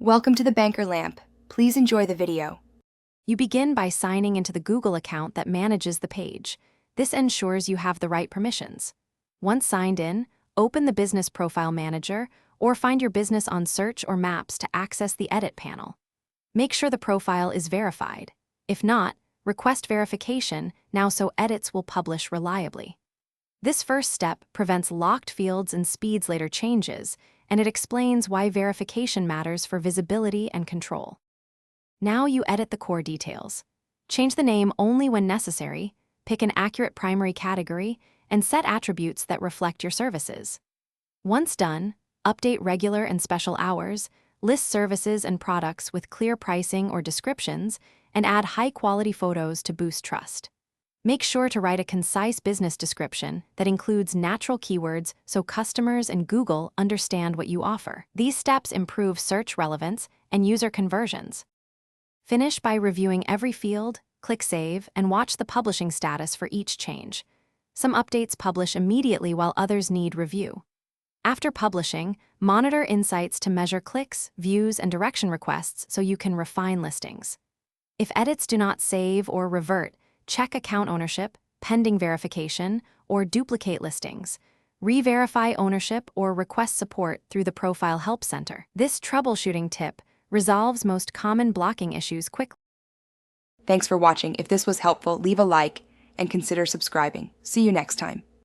Welcome to the Banker Lamp. Please enjoy the video. You begin by signing into the Google account that manages the page. This ensures you have the right permissions. Once signed in, open the Business Profile Manager or find your business on Search or Maps to access the Edit panel. Make sure the profile is verified. If not, request verification now so edits will publish reliably. This first step prevents locked fields and speeds later changes, and it explains why verification matters for visibility and control. Now you edit the core details. Change the name only when necessary, pick an accurate primary category, and set attributes that reflect your services. Once done, update regular and special hours, list services and products with clear pricing or descriptions, and add high-quality photos to boost trust. Make sure to write a concise business description that includes natural keywords so customers and Google understand what you offer. These steps improve search relevance and user conversions. Finish by reviewing every field, click Save, and watch the publishing status for each change. Some updates publish immediately while others need review. After publishing, monitor insights to measure clicks, views, and direction requests so you can refine listings. If edits do not save or revert, check account ownership, pending verification, or duplicate listings. Re-verify ownership or request support through the Profile Help Center. This troubleshooting tip resolves most common blocking issues quickly. Thanks for watching. If this was helpful, leave a like and consider subscribing. See you next time.